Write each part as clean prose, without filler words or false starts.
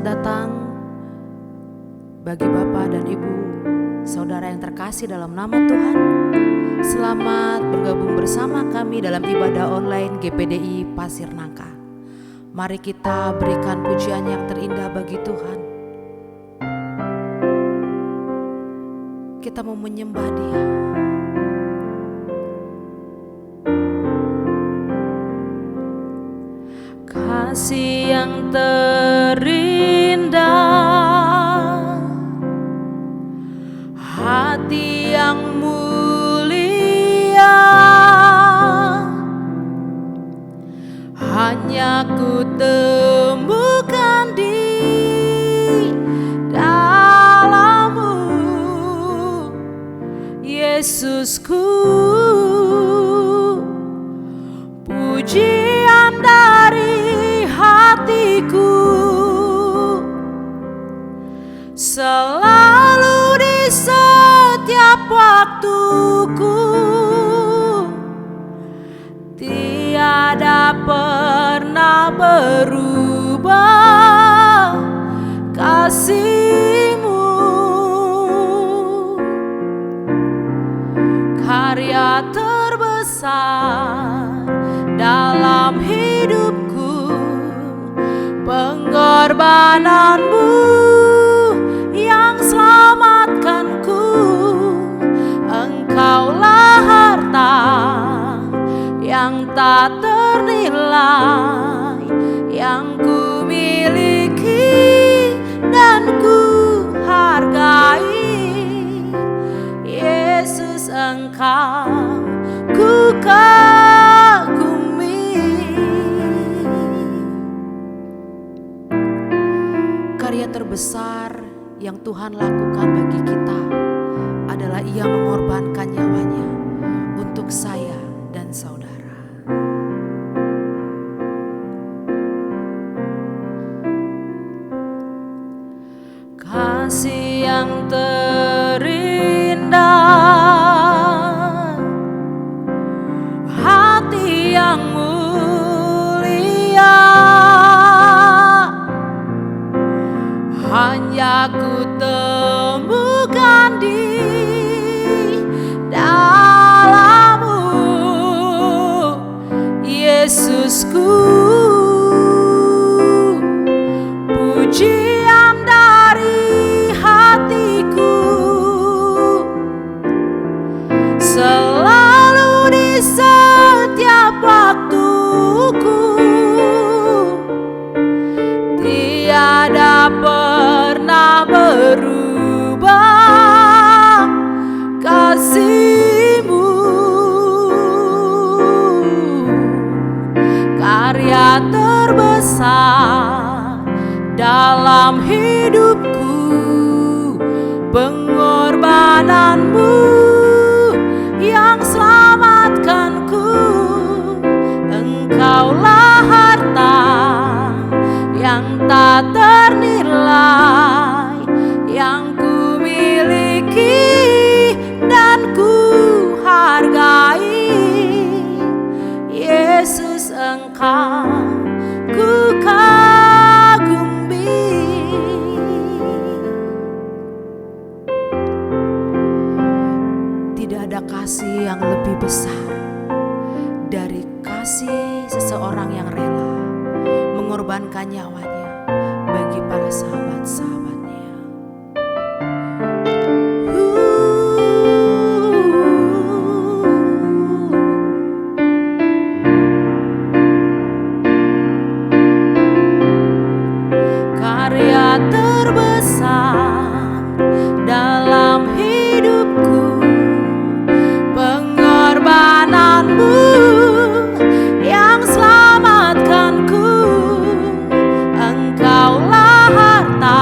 Selamat datang bagi Bapak dan Ibu, saudara yang terkasih dalam nama Tuhan. Selamat bergabung bersama kami dalam ibadah online GPDI Pasir Nangka. Mari kita berikan pujian yang terindah bagi Tuhan. Kita mau menyembah Dia. Kasih yang terindah, hati yang mulia, hanya ku temukan di dalam-Mu, Yesusku. Pujian dari hatiku selalu di setiap waktuku, tiada pernah berubah kasih-Mu. Karya terbesar dalam hidupku, pengorbanan-Mu yang selamatkanku. Engkaulah harta yang tak ternilai, yang ku miliki dan ku hargai. Yesus, Engkau ku kagumi. Karya terbesar yang Tuhan lakukan bagi kita adalah Ia mengorbankan nyawanya untuk saya dan saudara. Kasih yang terindah, hati yang mulia, hanya ku temukan di dalam-Mu, Yesusku. Pujian dari hatiku selalu di setiap waktuku, tiada pernah berubah kasih-Mu. Karya terbesar dalam hidupku, pengorbanan-Mu yang selamatkanku. Engkaulah harta yang tak ternilai, yang ku miliki dan ku hargai. Yesus, Engkau ku kagumi. Tidak ada kasih yang lebih besar dari kasih seseorang yang rela mengorbankan nyawanya bagi para sahabat-sahabatnya. Karya terbesar dalam hidupku, pengorbanan-Mu yang selamatkanku. Engkaulah harta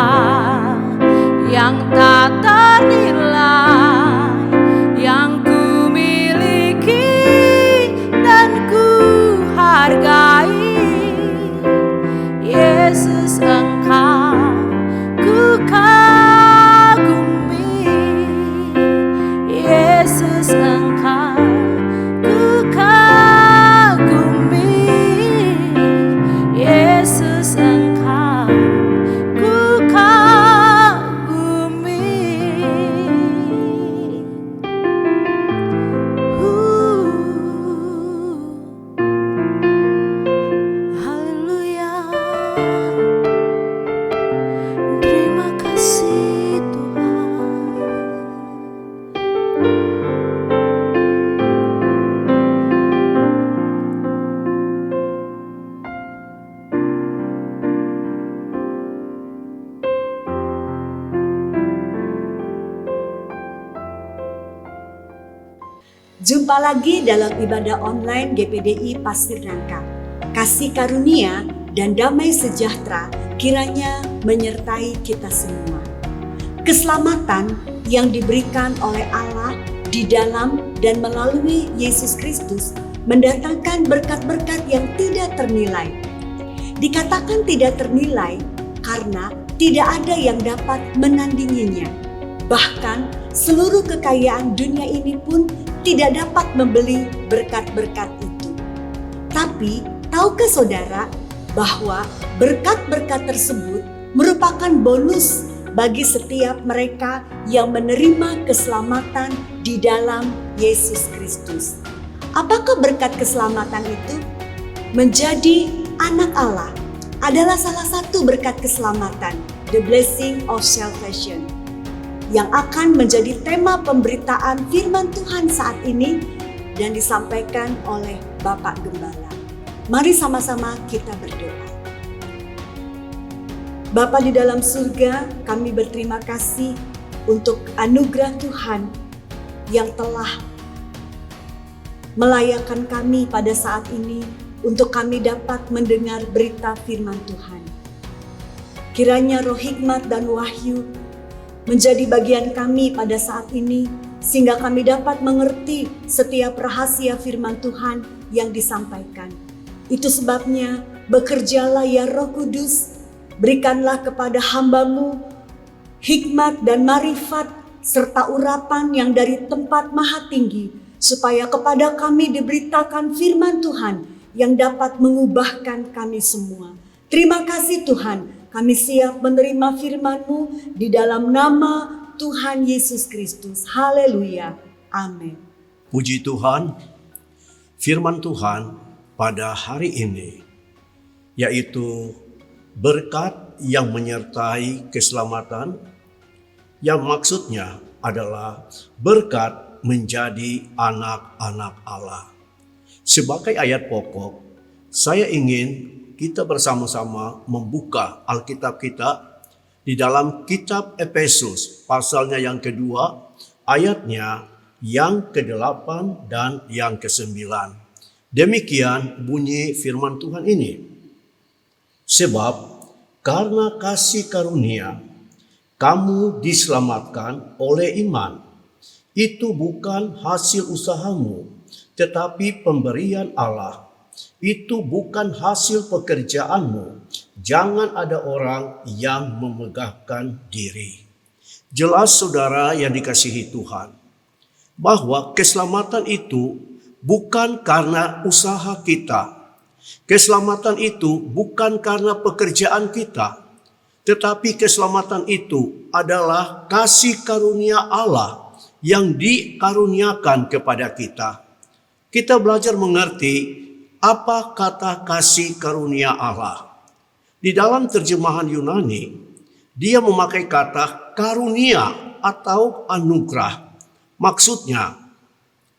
Jumpa lagi dalam ibadah online GPDI Pasir Nangka. Kasih karunia dan damai sejahtera kiranya menyertai kita semua. Keselamatan yang diberikan oleh Allah di dalam dan melalui Yesus Kristus mendatangkan berkat-berkat yang tidak ternilai. Dikatakan tidak ternilai karena tidak ada yang dapat menandinginya. Bahkan seluruh kekayaan dunia ini pun tidak dapat membeli berkat-berkat itu. Tapi tahukah saudara bahwa berkat-berkat tersebut merupakan bonus bagi setiap mereka yang menerima keselamatan di dalam Yesus Kristus. Apakah berkat keselamatan itu? Menjadi anak Allah adalah salah satu berkat keselamatan, the blessing of salvation, yang akan menjadi tema pemberitaan firman Tuhan saat ini dan disampaikan oleh Bapak Gembala. Mari sama-sama kita berdoa. Bapa di dalam surga, kami berterima kasih untuk anugerah Tuhan yang telah melayakkan kami pada saat ini untuk kami dapat mendengar berita firman Tuhan. Kiranya roh hikmat dan wahyu menjadi bagian kami pada saat ini, sehingga kami dapat mengerti setiap rahasia firman Tuhan yang disampaikan. Itu sebabnya bekerjalah ya Roh Kudus, berikanlah kepada hamba-Mu hikmat dan marifat serta urapan yang dari tempat maha tinggi, supaya kepada kami diberitakan firman Tuhan yang dapat mengubahkan kami semua. Terima kasih Tuhan. Kami siap menerima firman-Mu di dalam nama Tuhan Yesus Kristus. Haleluya. Amin. Puji Tuhan, firman Tuhan pada hari ini, yaitu berkat yang menyertai keselamatan, yang maksudnya adalah berkat menjadi anak-anak Allah. Sebagai ayat pokok, saya ingin kita bersama-sama membuka Alkitab kita di dalam kitab Efesus, pasalnya yang kedua, ayatnya yang ke-8 dan yang ke-9. Demikian bunyi firman Tuhan ini. Sebab karena kasih karunia, kamu diselamatkan oleh iman. Itu bukan hasil usahamu, tetapi pemberian Allah. Itu bukan hasil pekerjaanmu. Jangan ada orang yang memegahkan diri. Jelas saudara yang dikasihi Tuhan, bahwa keselamatan itu bukan karena usaha kita. Keselamatan itu bukan karena pekerjaan kita. Tetapi keselamatan itu adalah kasih karunia Allah yang dikaruniakan kepada kita. Kita belajar mengerti apa kata kasih karunia Allah. Di dalam terjemahan Yunani, dia memakai kata karunia atau anugerah. Maksudnya,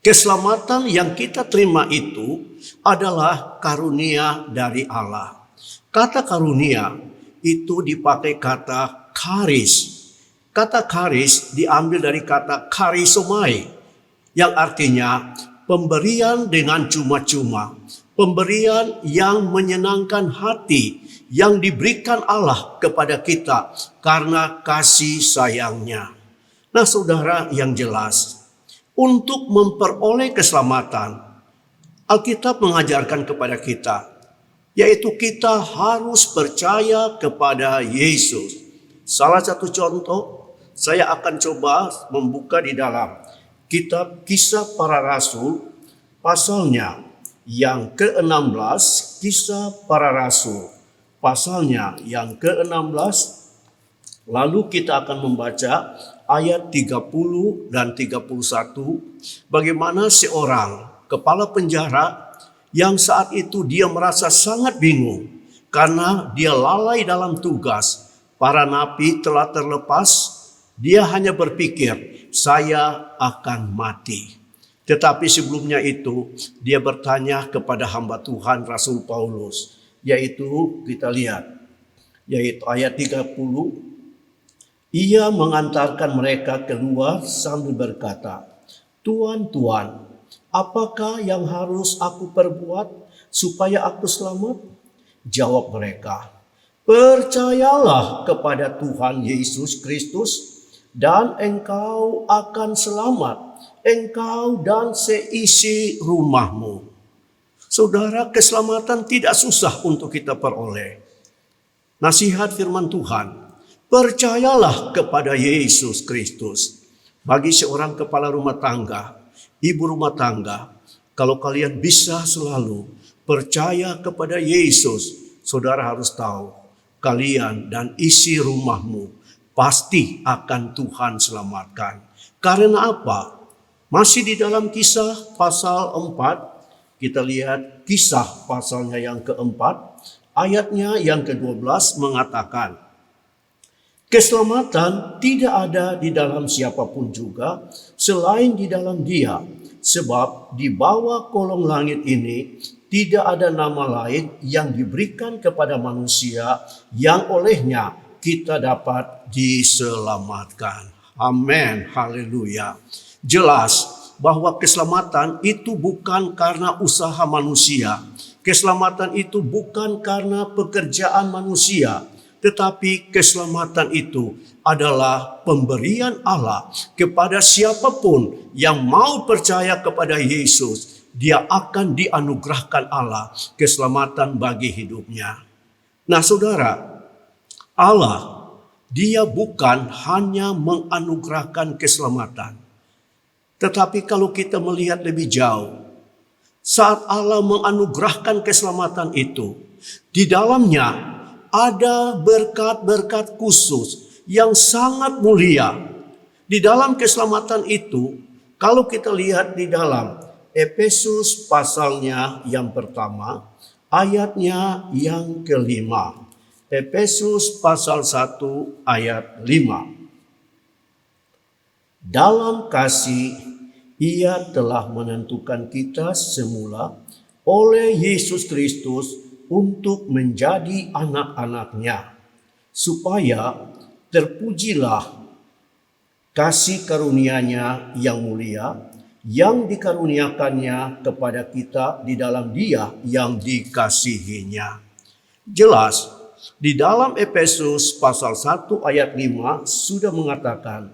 keselamatan yang kita terima itu adalah karunia dari Allah. Kata karunia itu dipakai kata charis. Kata charis diambil dari kata charisomai, yang artinya pemberian dengan cuma-cuma. Pemberian yang menyenangkan hati yang diberikan Allah kepada kita karena kasih sayangnya. Nah saudara yang jelas, untuk memperoleh keselamatan, Alkitab mengajarkan kepada kita, yaitu kita harus percaya kepada Yesus. Salah satu contoh, saya akan coba membuka di dalam kitab Kisah Para Rasul, pasalnya yang ke-16, Kisah Para Rasul, pasalnya yang ke-16, lalu kita akan membaca ayat 30 dan 31, bagaimana seorang kepala penjara yang saat itu dia merasa sangat bingung karena dia lalai dalam tugas. Para napi telah terlepas, dia hanya berpikir, saya akan mati. Tetapi sebelumnya itu dia bertanya kepada hamba Tuhan Rasul Paulus, yaitu kita lihat, yaitu ayat 30, ia mengantarkan mereka keluar sambil berkata, Tuan, Tuan, apakah yang harus aku perbuat supaya aku selamat? Jawab mereka, percayalah kepada Tuhan Yesus Kristus dan engkau akan selamat, engkau dan seisi rumahmu. Saudara, keselamatan tidak susah untuk kita peroleh. Nasihat firman Tuhan, percayalah kepada Yesus Kristus. Bagi seorang kepala rumah tangga, ibu rumah tangga, kalau kalian bisa selalu percaya kepada Yesus, saudara harus tahu, kalian dan isi rumahmu pasti akan Tuhan selamatkan. Karena apa? Masih di dalam Kisah pasal 4, kita lihat Kisah pasalnya yang keempat, ayatnya yang ke-12 mengatakan, keselamatan tidak ada di dalam siapapun juga selain di dalam Dia, sebab di bawah kolong langit ini tidak ada nama lain yang diberikan kepada manusia yang olehnya kita dapat diselamatkan. Amin, haleluya. Jelas bahwa keselamatan itu bukan karena usaha manusia. Keselamatan itu bukan karena pekerjaan manusia. Tetapi keselamatan itu adalah pemberian Allah kepada siapapun yang mau percaya kepada Yesus. Dia akan dianugerahkan Allah keselamatan bagi hidupnya. Nah saudara, Allah, Dia bukan hanya menganugerahkan keselamatan. Tetapi kalau kita melihat lebih jauh, saat Allah menganugerahkan keselamatan itu, di dalamnya ada berkat-berkat khusus yang sangat mulia. Di dalam keselamatan itu, kalau kita lihat di dalam Efesus pasalnya yang pertama, ayatnya yang ke-5. Efesus pasal 1 ayat 5. Dalam kasih Ia telah menentukan kita semula oleh Yesus Kristus untuk menjadi anak-anak-Nya, supaya terpujilah kasih karunia-Nya yang mulia, yang dikaruniakannya kepada kita di dalam Dia yang dikasihinya. Jelas, di dalam Efesus pasal 1 ayat 5 sudah mengatakan,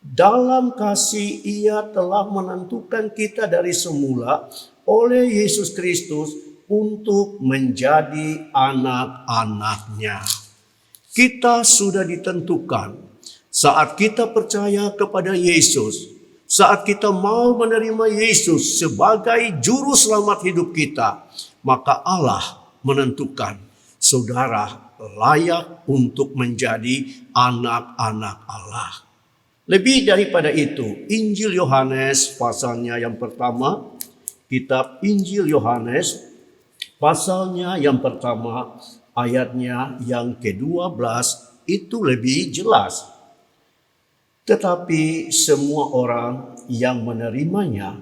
dalam kasih Ia telah menentukan kita dari semula oleh Yesus Kristus untuk menjadi anak-anak-Nya. Kita sudah ditentukan saat kita percaya kepada Yesus, saat kita mau menerima Yesus sebagai juru selamat hidup kita, maka Allah menentukan saudara layak untuk menjadi anak-anak Allah. Lebih daripada itu, Injil Yohanes pasalnya yang pertama, kitab Injil Yohanes pasalnya yang pertama, ayatnya yang ke-12 itu lebih jelas. Tetapi semua orang yang menerimanya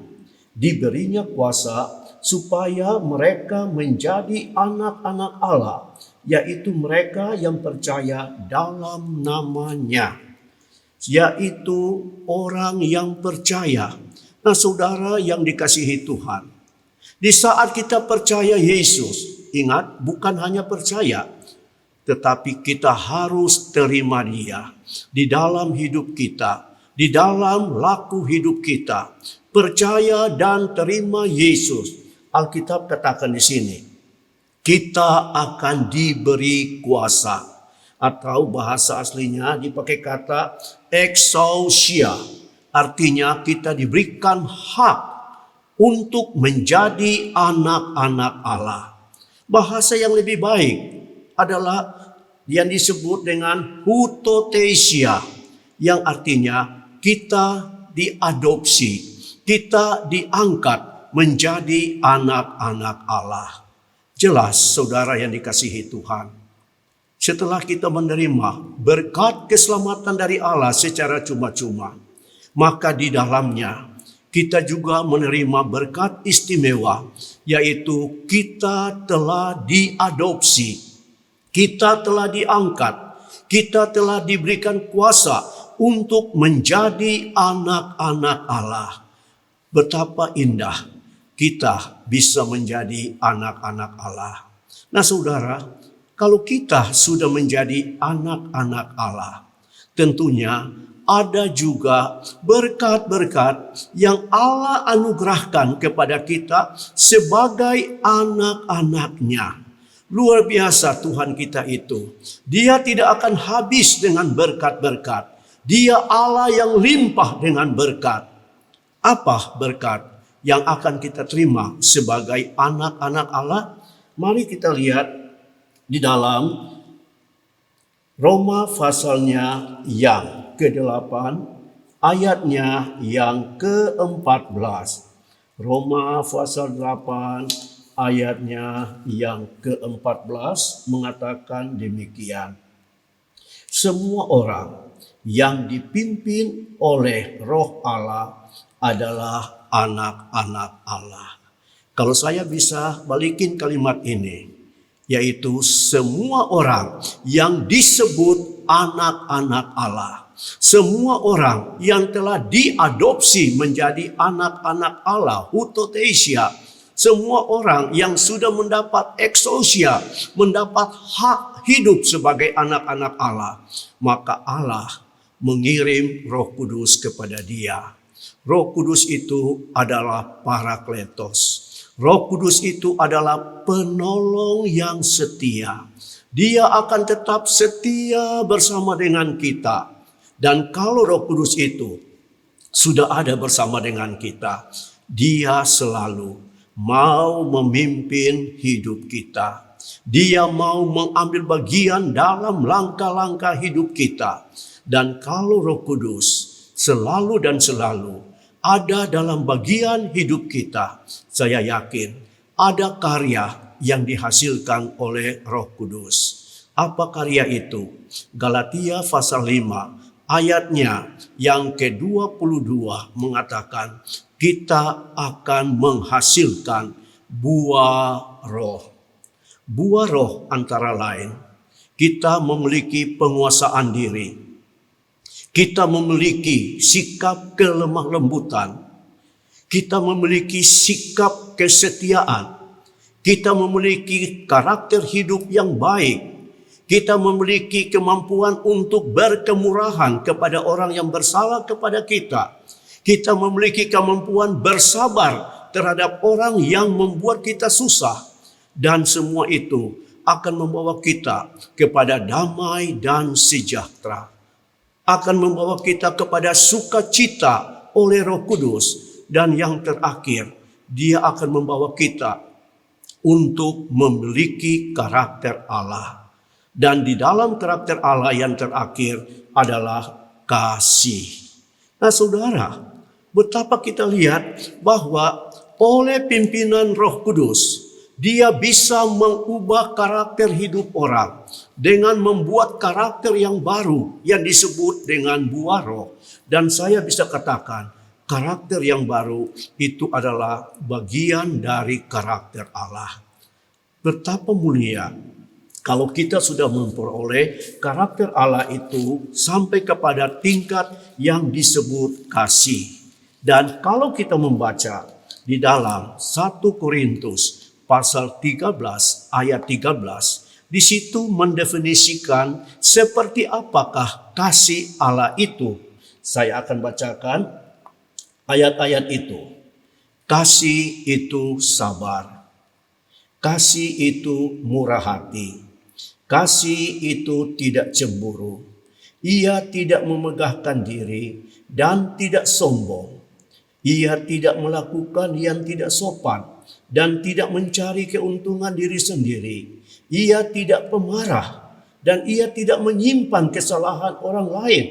diberinya kuasa supaya mereka menjadi anak-anak Allah, yaitu mereka yang percaya dalam nama-Nya, yaitu orang yang percaya. Nah saudara yang dikasihi Tuhan, di saat kita percaya Yesus, ingat bukan hanya percaya, tetapi kita harus terima Dia di dalam hidup kita, di dalam laku hidup kita. Percaya dan terima Yesus. Alkitab katakan di sini, kita akan diberi kuasa, atau bahasa aslinya dipakai kata exousia, artinya kita diberikan hak untuk menjadi anak-anak Allah. Bahasa yang lebih baik adalah yang disebut dengan hutotesia, yang artinya kita diadopsi, kita diangkat menjadi anak-anak Allah. Jelas saudara yang dikasihi Tuhan, setelah kita menerima berkat keselamatan dari Allah secara cuma-cuma, maka di dalamnya kita juga menerima berkat istimewa, yaitu kita telah diadopsi, kita telah diangkat, kita telah diberikan kuasa untuk menjadi anak-anak Allah. Betapa indah kita bisa menjadi anak-anak Allah. Nah saudara, kalau kita sudah menjadi anak-anak Allah, tentunya ada juga berkat-berkat yang Allah anugerahkan kepada kita sebagai anak-anaknya. Luar biasa Tuhan kita itu. Dia tidak akan habis dengan berkat-berkat. Dia Allah yang limpah dengan berkat. Apa berkat yang akan kita terima sebagai anak-anak Allah? Mari kita lihat di dalam Roma pasalnya yang ke-8, ayatnya yang ke-14. Roma pasal 8 ayatnya yang ke-14 mengatakan demikian. Semua orang yang dipimpin oleh Roh Allah adalah anak-anak Allah. Kalau saya bisa balikin kalimat ini, yaitu semua orang yang disebut anak-anak Allah. Semua orang yang telah diadopsi menjadi anak-anak Allah, hutothesia. Semua orang yang sudah mendapat exousia, mendapat hak hidup sebagai anak-anak Allah. Maka Allah mengirim Roh Kudus kepada dia. Roh Kudus itu adalah Parakletos. Roh Kudus itu adalah penolong yang setia. Dia akan tetap setia bersama dengan kita. Dan kalau Roh Kudus itu sudah ada bersama dengan kita, dia selalu mau memimpin hidup kita. Dia mau mengambil bagian dalam langkah-langkah hidup kita. Dan kalau Roh Kudus selalu dan selalu ada dalam bagian hidup kita, saya yakin ada karya yang dihasilkan oleh Roh Kudus. Apa karya itu? Galatia pasal 5 ayatnya yang ke-22 mengatakan kita akan menghasilkan buah roh. Buah roh antara lain, kita memiliki penguasaan diri. Kita memiliki sikap kelemah lembutan. Kita memiliki sikap kesetiaan. Kita memiliki karakter hidup yang baik. Kita memiliki kemampuan untuk berkemurahan kepada orang yang bersalah kepada kita. Kita memiliki kemampuan bersabar terhadap orang yang membuat kita susah. Dan semua itu akan membawa kita kepada damai dan sejahtera. Akan membawa kita kepada sukacita oleh Roh Kudus. Dan yang terakhir, dia akan membawa kita untuk memiliki karakter Allah. Dan di dalam karakter Allah yang terakhir adalah kasih. Nah saudara, betapa kita lihat bahwa oleh pimpinan Roh Kudus, dia bisa mengubah karakter hidup orang dengan membuat karakter yang baru yang disebut dengan buah roh. Dan saya bisa katakan karakter yang baru itu adalah bagian dari karakter Allah. Betapa mulia kalau kita sudah memperoleh karakter Allah itu sampai kepada tingkat yang disebut kasih. Dan kalau kita membaca di dalam 1 Korintus pasal 13 ayat 13, di situ mendefinisikan seperti apakah kasih Allah itu. Saya akan bacakan ayat-ayat itu. Kasih itu sabar. Kasih itu murah hati. Kasih itu tidak cemburu. Ia tidak memegahkan diri dan tidak sombong. Ia tidak melakukan yang tidak sopan dan tidak mencari keuntungan diri sendiri. Ia tidak pemarah dan ia tidak menyimpan kesalahan orang lain.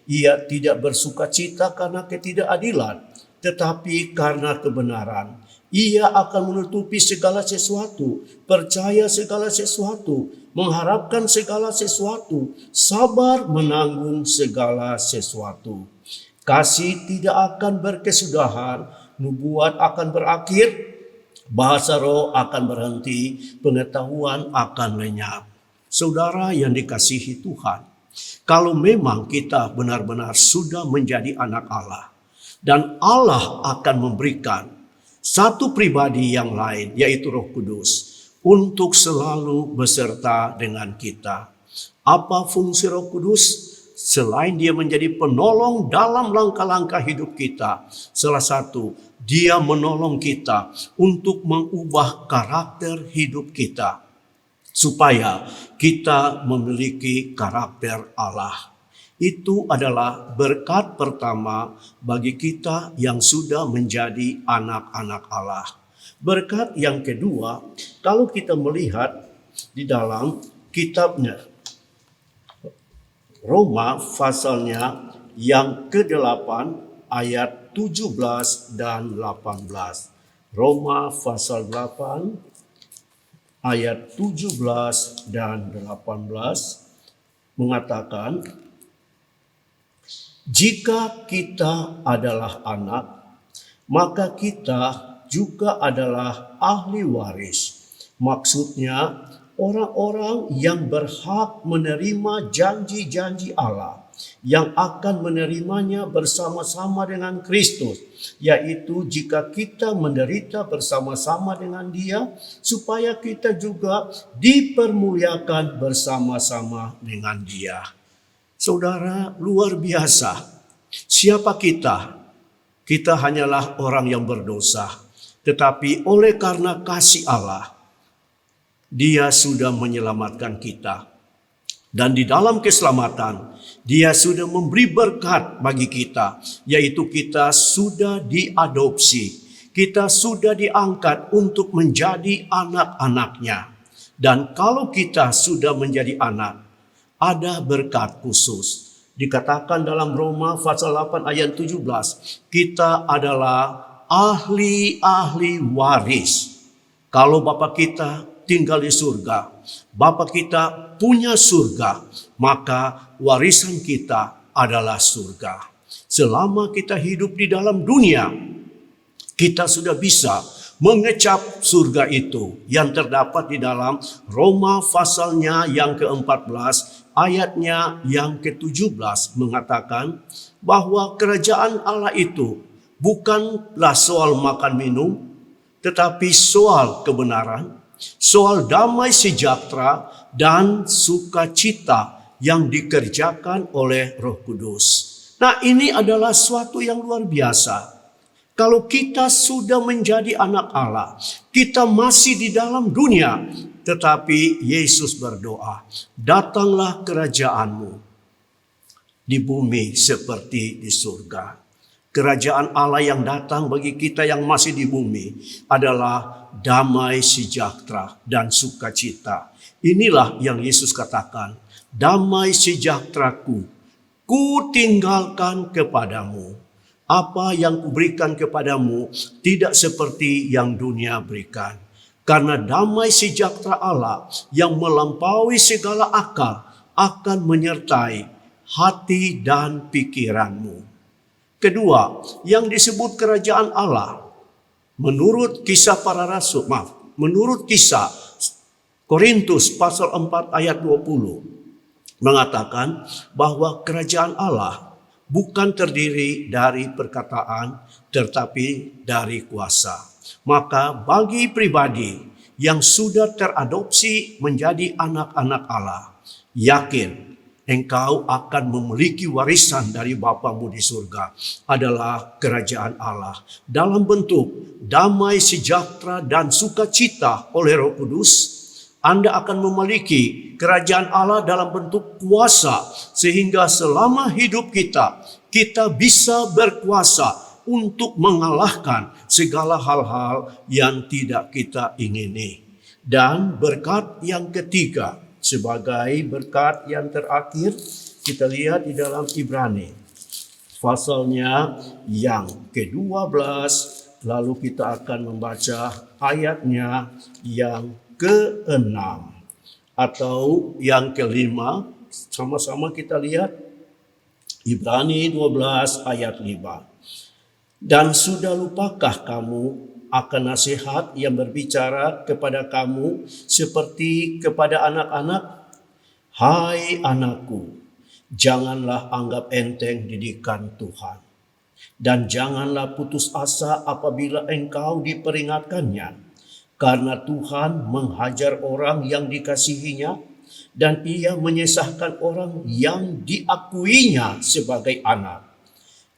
Ia tidak bersukacita karena ketidakadilan, tetapi karena kebenaran. Ia akan menutupi segala sesuatu, percaya segala sesuatu, mengharapkan segala sesuatu, sabar menanggung segala sesuatu. Kasih tidak akan berkesudahan, nubuat akan berakhir, bahasa roh akan berhenti, pengetahuan akan lenyap. Saudara yang dikasihi Tuhan, kalau memang kita benar-benar sudah menjadi anak Allah, Dan Allah akan memberikan satu pribadi yang lain, yaitu Roh Kudus, untuk selalu beserta dengan kita. Apa fungsi Roh Kudus? Selain dia menjadi penolong dalam langkah-langkah hidup kita, salah satu, dia menolong kita untuk mengubah karakter hidup kita, supaya kita memiliki karakter Allah. Itu adalah berkat pertama bagi kita yang sudah menjadi anak-anak Allah. Berkat yang kedua, kalau kita melihat di dalam kitabnya Roma pasalnya yang ke-8 ayat 17 dan 18. Roma pasal 8 ayat 17 dan 18 mengatakan, jika kita adalah anak, maka kita juga adalah ahli waris. Maksudnya orang-orang yang berhak menerima janji-janji Allah, yang akan menerimanya bersama-sama dengan Kristus, yaitu jika kita menderita bersama-sama dengan Dia, supaya kita juga dipermuliakan bersama-sama dengan Dia. Saudara, luar biasa. Siapa kita? Kita hanyalah orang yang berdosa. Tetapi oleh karena kasih Allah, Dia sudah menyelamatkan kita. Dan di dalam keselamatan, Dia sudah memberi berkat bagi kita, yaitu kita sudah diadopsi. Kita sudah diangkat untuk menjadi anak-anaknya. Dan kalau kita sudah menjadi anak, ada berkat khusus. Dikatakan dalam Roma pasal 8 ayat 17, kita adalah ahli-ahli waris. Kalau Bapa kita tinggal di surga, Bapa kita punya surga, maka warisan kita adalah surga. Selama kita hidup di dalam dunia, kita sudah bisa mengecap surga itu yang terdapat di dalam Roma pasalnya yang ke-14 ayatnya yang ke-17 mengatakan bahwa kerajaan Allah itu bukanlah soal makan minum, tetapi soal kebenaran, soal damai sejahtera dan sukacita yang dikerjakan oleh Roh Kudus. Nah, ini adalah suatu yang luar biasa. Kalau kita sudah menjadi anak Allah, kita masih di dalam dunia, tetapi Yesus berdoa, datanglah kerajaanmu di bumi seperti di surga. Kerajaan Allah yang datang bagi kita yang masih di bumi adalah damai sejahtera dan sukacita. Inilah yang Yesus katakan, damai sejahteraku, ku tinggalkan kepadamu. Apa yang kuberikan kepadamu tidak seperti yang dunia berikan. Karena damai sejahtera Allah yang melampaui segala akal akan menyertai hati dan pikiranmu. Kedua, yang disebut kerajaan Allah menurut kisah Korintus pasal 4 ayat 20 mengatakan bahwa kerajaan Allah bukan terdiri dari perkataan, tetapi dari kuasa. Maka bagi pribadi yang sudah teradopsi menjadi anak-anak Allah, yakin engkau akan memiliki warisan dari Bapamu di surga adalah kerajaan Allah. Dalam bentuk damai sejahtera dan sukacita oleh Roh Kudus, Anda akan memiliki kerajaan Allah dalam bentuk kuasa, sehingga selama hidup kita bisa berkuasa untuk mengalahkan segala hal-hal yang tidak kita ingini. Dan berkat yang ketiga, sebagai berkat yang terakhir, kita lihat di dalam Ibrani pasalnya yang ke-12, lalu kita akan membaca ayatnya yang ke-6 atau yang ke-5. Sama-sama kita lihat Ibrani 12 ayat 5. Dan sudah lupakah kamu akan nasihat yang berbicara kepada kamu seperti kepada anak-anak? Hai anakku, janganlah anggap enteng didikan Tuhan. Dan janganlah putus asa apabila engkau diperingatkannya, karena Tuhan menghajar orang yang dikasihinya, dan ia menyesahkan orang yang diakuinya sebagai anak.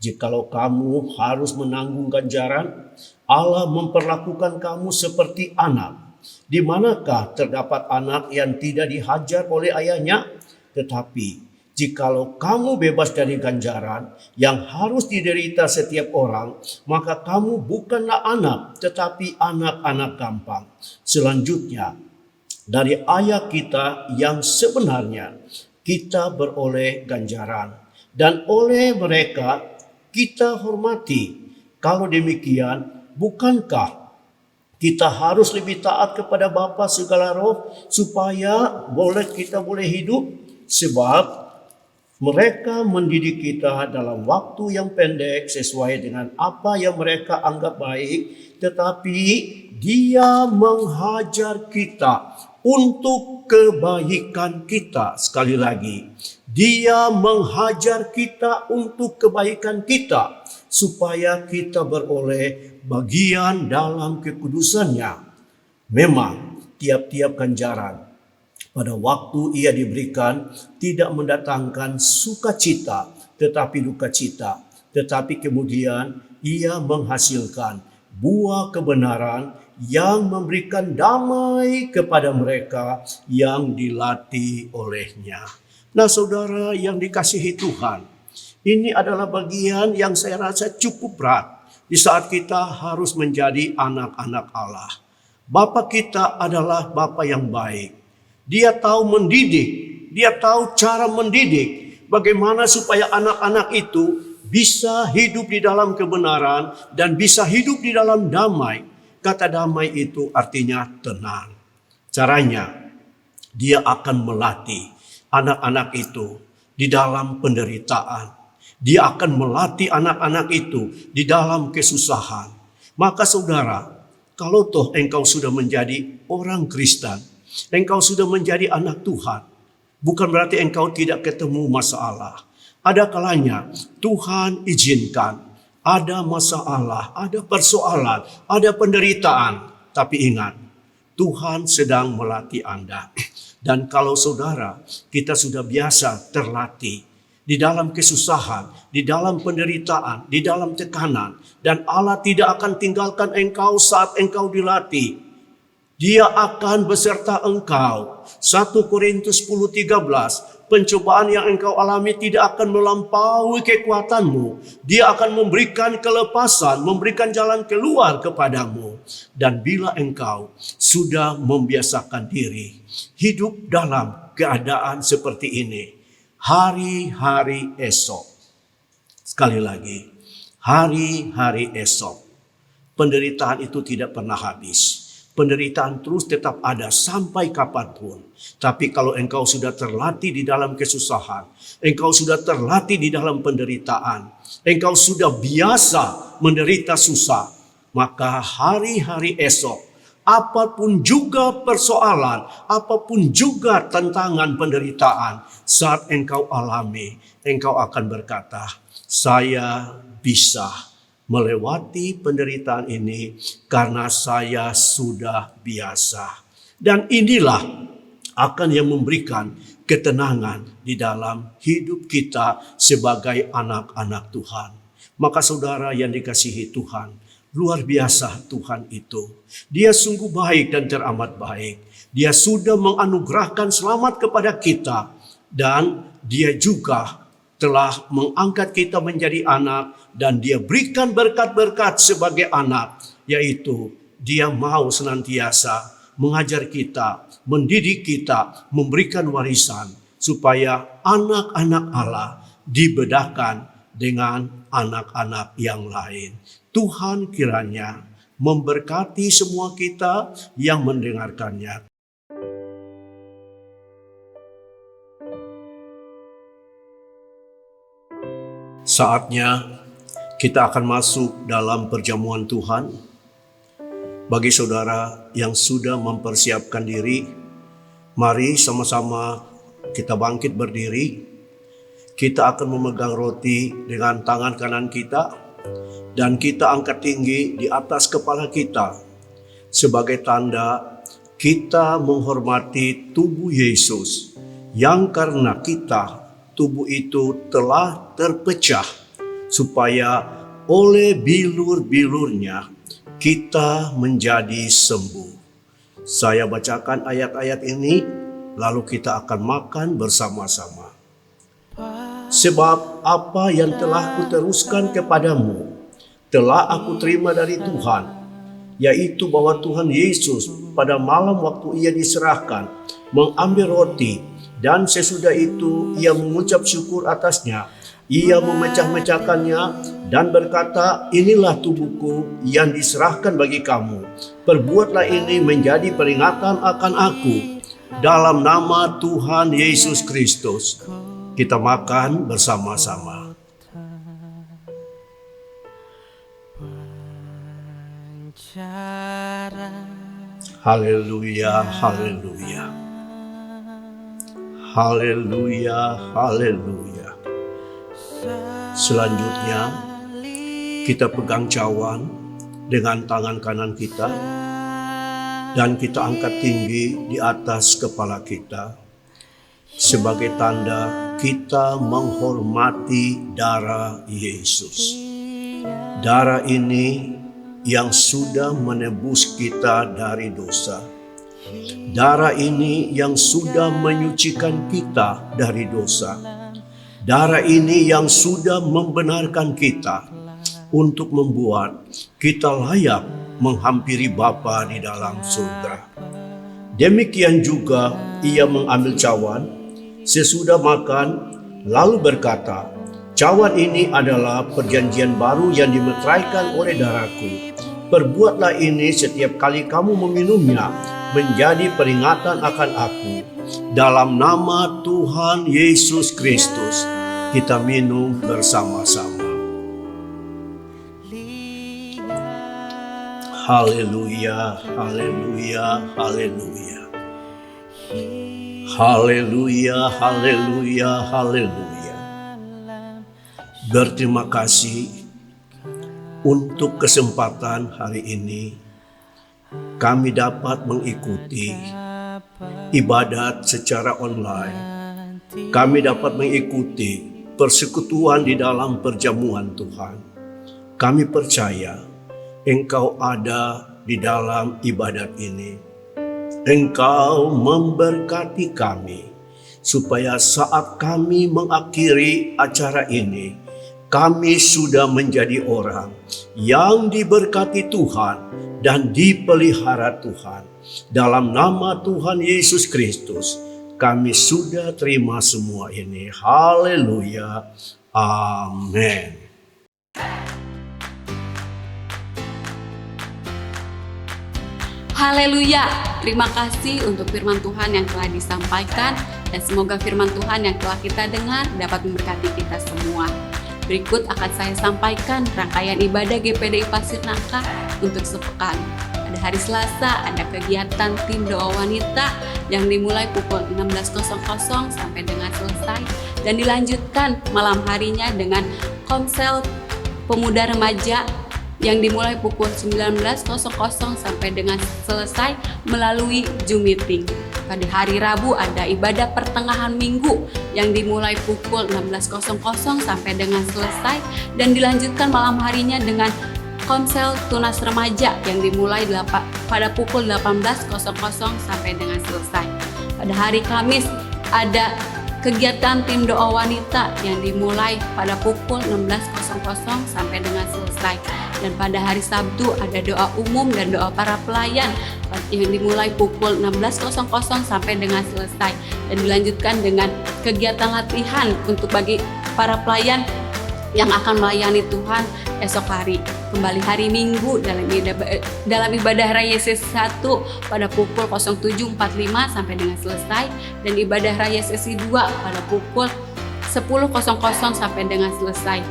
Jikalau kamu harus menanggung ganjaran, Allah memperlakukan kamu seperti anak. Di manakah terdapat anak yang tidak dihajar oleh ayahnya? Tetapi jikalau kamu bebas dari ganjaran yang harus diderita setiap orang, maka kamu bukanlah anak, tetapi anak-anak gampang. Selanjutnya, dari ayat kita yang sebenarnya, kita beroleh ganjaran, dan oleh mereka kita hormati. Kalau demikian, bukankah kita harus lebih taat kepada Bapa segala roh supaya kita boleh hidup? Sebab mereka mendidik kita dalam waktu yang pendek sesuai dengan apa yang mereka anggap baik, tetapi Dia menghajar kita untuk kebaikan kita. Sekali lagi, Dia menghajar kita untuk kebaikan kita, supaya kita beroleh bagian dalam kekudusannya. Memang tiap-tiap ganjaran pada waktu ia diberikan tidak mendatangkan sukacita, tetapi duka cita. Tetapi kemudian ia menghasilkan buah kebenaran yang memberikan damai kepada mereka yang dilatih olehnya. Nah, saudara yang dikasihi Tuhan, ini adalah bagian yang saya rasa cukup berat di saat kita harus menjadi anak-anak Allah. Bapa kita adalah Bapa yang baik. Dia tahu mendidik, Dia tahu cara mendidik, bagaimana supaya anak-anak itu bisa hidup di dalam kebenaran dan bisa hidup di dalam damai. Kata damai itu artinya tenang. Caranya, Dia akan melatih anak-anak itu di dalam penderitaan. Dia akan melatih anak-anak itu di dalam kesusahan. Maka saudara, kalau toh engkau sudah menjadi orang Kristen, engkau sudah menjadi anak Tuhan, bukan berarti engkau tidak ketemu masalah. Ada kalanya Tuhan izinkan ada masalah, ada persoalan, ada penderitaan. Tapi ingat, Tuhan sedang melatih Anda. Dan kalau saudara, kita sudah biasa terlatih di dalam kesusahan, di dalam penderitaan, di dalam tekanan, dan Allah tidak akan tinggalkan engkau saat engkau dilatih. Dia akan beserta engkau. 1 Korintus 10:13. Pencobaan yang engkau alami tidak akan melampaui kekuatanmu. Dia akan memberikan kelepasan, memberikan jalan keluar kepadamu. Dan bila engkau sudah membiasakan diri hidup dalam keadaan seperti ini, hari-hari esok, sekali lagi, hari-hari esok, penderitaan itu tidak pernah habis. Penderitaan terus tetap ada sampai kapanpun. Tapi kalau engkau sudah terlatih di dalam kesusahan, engkau sudah terlatih di dalam penderitaan, engkau sudah biasa menderita susah, maka hari-hari esok, apapun juga persoalan, apapun juga tantangan penderitaan, saat engkau alami, engkau akan berkata, saya bisa melewati penderitaan ini karena saya sudah biasa. Dan inilah akan yang memberikan ketenangan di dalam hidup kita sebagai anak-anak Tuhan. Maka saudara yang dikasihi Tuhan, luar biasa Tuhan itu. Dia sungguh baik dan teramat baik. Dia sudah menganugerahkan selamat kepada kita. Dan Dia juga telah mengangkat kita menjadi anak, dan Dia berikan berkat-berkat sebagai anak, yaitu Dia mau senantiasa mengajar kita, mendidik kita, memberikan warisan, supaya anak-anak Allah dibedakan dengan anak-anak yang lain. Tuhan kiranya memberkati semua kita yang mendengarkannya. Saatnya kita akan masuk dalam perjamuan Tuhan. Bagi saudara yang sudah mempersiapkan diri, mari sama-sama kita bangkit berdiri. Kita akan memegang roti dengan tangan kanan kita. dan kita angkat tinggi di atas kepala kita sebagai tanda kita menghormati tubuh Yesus yang karena kita tubuh itu telah terpecah supaya oleh bilur-bilurnya kita menjadi sembuh. Saya bacakan ayat-ayat ini, lalu kita akan makan bersama-sama. Sebab apa yang telah kuteruskan kepadamu, telah aku terima dari Tuhan, yaitu bahwa Tuhan Yesus pada malam waktu ia diserahkan, mengambil roti, dan sesudah itu ia mengucap syukur atasnya. Ia memecah-mecahkannya dan berkata, inilah tubuhku yang diserahkan bagi kamu. Perbuatlah ini menjadi peringatan akan aku. Dalam nama Tuhan Yesus Kristus, kita makan bersama-sama. Haleluya, haleluya. Haleluya, haleluya. Selanjutnya, kita pegang cawan dengan tangan kanan kita dan kita angkat tinggi di atas kepala kita sebagai tanda kita menghormati darah Yesus. Darah ini yang sudah menebus kita dari dosa. Darah ini yang sudah menyucikan kita dari dosa. Darah ini yang sudah membenarkan kita untuk membuat kita layak menghampiri Bapa di dalam surga. Demikian juga ia mengambil cawan sesudah makan, lalu berkata, cawan ini adalah perjanjian baru yang dimeteraikan oleh darahku. Perbuatlah ini setiap kali kamu meminumnya, menjadi peringatan akan aku. Dalam nama Tuhan Yesus Kristus, kita minum bersama-sama. Haleluya, haleluya, haleluya. Haleluya, haleluya, haleluya. Berterima kasih untuk kesempatan hari ini kami dapat mengikuti ibadat secara online. Kami dapat mengikuti persekutuan di dalam perjamuan Tuhan. Kami percaya Engkau ada di dalam ibadat ini. Engkau memberkati kami supaya saat kami mengakhiri acara ini, kami sudah menjadi orang yang diberkati Tuhan dan dipelihara Tuhan. Dalam nama Tuhan Yesus Kristus, kami sudah terima semua ini. Haleluya. Amin. Haleluya, terima kasih untuk firman Tuhan yang telah disampaikan dan semoga firman Tuhan yang telah kita dengar dapat memberkati kita semua. Berikut akan saya sampaikan rangkaian ibadah GPDI Pasir Nangka untuk sepekan. Pada hari Selasa ada kegiatan tim doa wanita yang dimulai pukul 16.00 sampai dengan selesai dan dilanjutkan malam harinya dengan konsel pemuda remaja yang dimulai pukul 19.00 sampai dengan selesai melalui Zoom meeting. Pada hari Rabu ada ibadah pertengahan minggu yang dimulai pukul 16.00 sampai dengan selesai dan dilanjutkan malam harinya dengan konsel tunas remaja yang dimulai pada pukul 18.00 sampai dengan selesai. Pada hari Kamis ada kegiatan tim doa wanita yang dimulai pada pukul 16.00 sampai dengan selesai. Dan pada hari Sabtu ada doa umum dan doa para pelayan yang dimulai pukul 16.00 sampai dengan selesai. Dan dilanjutkan dengan kegiatan latihan untuk bagi para pelayan yang akan melayani Tuhan esok hari. Kembali hari Minggu dalam ibadah Raya Sesi 1 pada pukul 07.45 sampai dengan selesai. Dan ibadah Raya Sesi 2 pada pukul 10.00 sampai dengan selesai.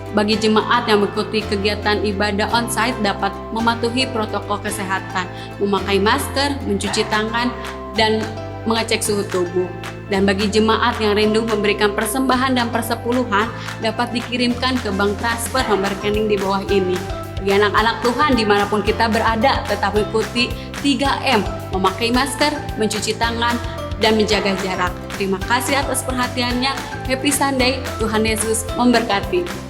Bagi jemaat yang mengikuti kegiatan ibadah onsite dapat mematuhi protokol kesehatan, memakai masker, mencuci tangan, dan mengecek suhu tubuh. Dan bagi jemaat yang rindu memberikan persembahan dan persepuluhan, dapat dikirimkan ke bank transfer nomor rekening di bawah ini. Bagi anak-anak Tuhan dimanapun kita berada, tetap mengikuti 3M, memakai masker, mencuci tangan, dan menjaga jarak. Terima kasih atas perhatiannya. Happy Sunday, Tuhan Yesus memberkati.